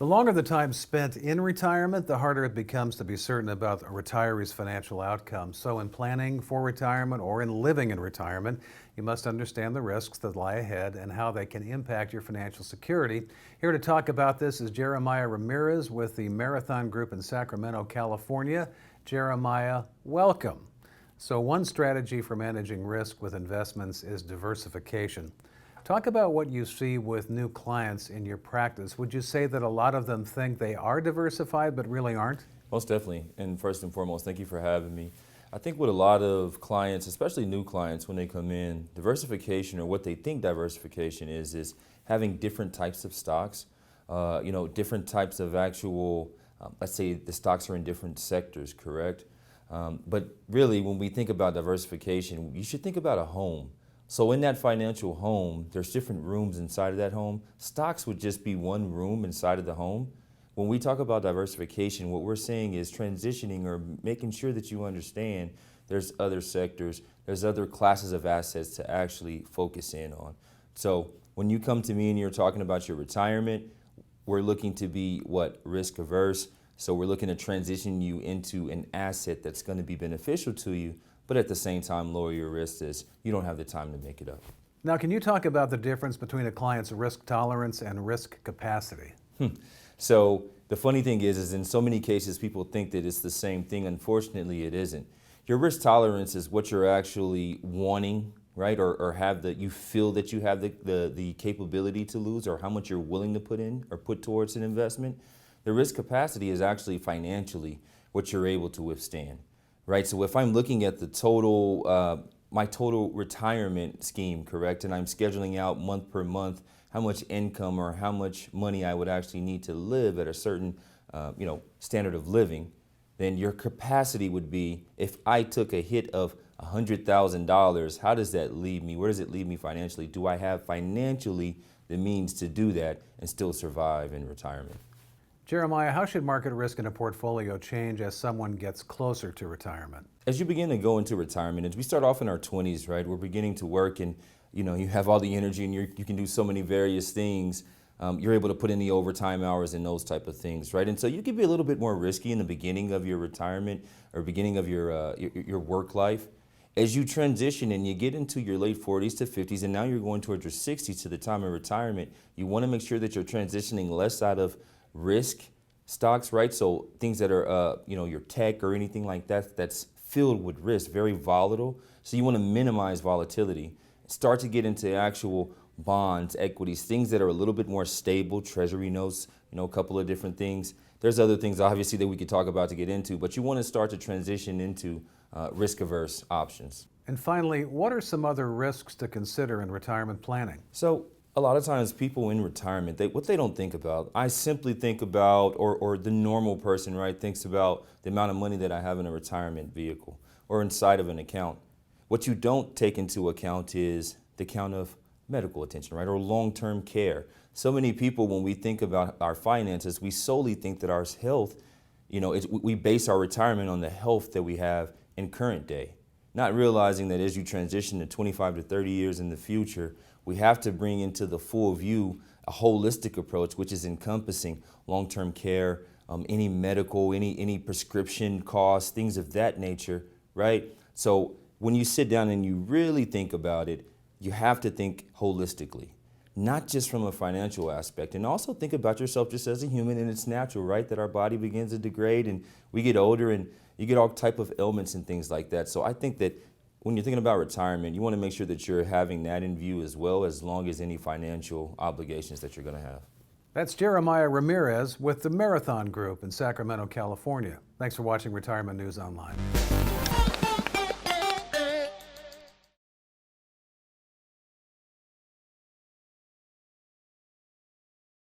longer the time spent in retirement, the harder it becomes to be certain about a retiree's financial outcomes. So in planning for retirement or in living in retirement, you must understand the risks that lie ahead and how they can impact your financial security. Here to talk about this is Jeremiah Ramirez with the Marathon Group in Sacramento, California. Jeremiah, welcome. So one strategy for managing risk with investments is diversification. Talk about what you see with new clients in your practice. Would you say that a lot of them think they are diversified but really aren't? Most definitely. And first and foremost, thank you for having me. I think with a lot of clients, especially new clients, when they come in, diversification, or what they think diversification is having different types of stocks, different types of actual, let's say the stocks are in different sectors, correct? But really, when we think about diversification, you should think about a home. So in that financial home, there's different rooms inside of that home. Stocks would just be one room inside of the home. When we talk about diversification, what we're saying is transitioning or making sure that you understand there's other sectors, there's other classes of assets to actually focus in on. So when you come to me and you're talking about your retirement, we're looking to be risk averse. So we're looking to transition you into an asset that's going to be beneficial to you, but at the same time lower your risk as you don't have the time to make it up. Now, can you talk about the difference between a client's risk tolerance and risk capacity? So the funny thing is in so many cases people think that it's the same thing. Unfortunately, it isn't. Your risk tolerance is what you're actually wanting, right? Or you feel that you have the capability to lose, or how much you're willing to put in or put towards an investment. The risk capacity is actually financially what you're able to withstand. Right, so if I'm looking at the total, my total retirement scheme, correct, and I'm scheduling out month per month how much income or how much money I would actually need to live at a certain, standard of living, then your capacity would be, if I took a hit of $100,000, how does that leave me? Where does it leave me financially? Do I have financially the means to do that and still survive in retirement? Jeremiah, how should market risk in a portfolio change as someone gets closer to retirement? As you begin to go into retirement, as we start off in our 20s, right, we're beginning to work and you have all the energy and you can do so many various things. You're able to put in the overtime hours and those type of things, right? And so you can be a little bit more risky in the beginning of your retirement or beginning of your work life. As you transition and you get into your late 40s to 50s, and now you're going towards your 60s to the time of retirement, you want to make sure that you're transitioning less out of risk stocks, right? So things that are, your tech or anything like that, that's filled with risk, very volatile. So you want to minimize volatility. Start to get into actual bonds, equities, things that are a little bit more stable, treasury notes, a couple of different things. There's other things obviously that we could talk about to get into, but you want to start to transition into risk-averse options. And finally, what are some other risks to consider in retirement planning? So a lot of times people in retirement, what they don't think about, I simply think about, or the normal person, right, thinks about the amount of money that I have in a retirement vehicle or inside of an account. What you don't take into account is the count of medical attention, right, or long-term care. So many people, when we think about our finances, we solely think that our health, we base our retirement on the health that we have in current day, not realizing that as you transition to 25 to 30 years in the future, we have to bring into the full view a holistic approach, which is encompassing long-term care, any medical, any prescription costs, things of that nature, right? So when you sit down and you really think about it, you have to think holistically, not just from a financial aspect, and also think about yourself just as a human, and it's natural, right, that our body begins to degrade and we get older and you get all type of ailments and things like that. So I think that when you're thinking about retirement, you want to make sure that you're having that in view as well, as long as any financial obligations that you're going to have. That's Jeremiah Ramirez with the Marathon Group in Sacramento, California. Thanks for watching Retirement News Online.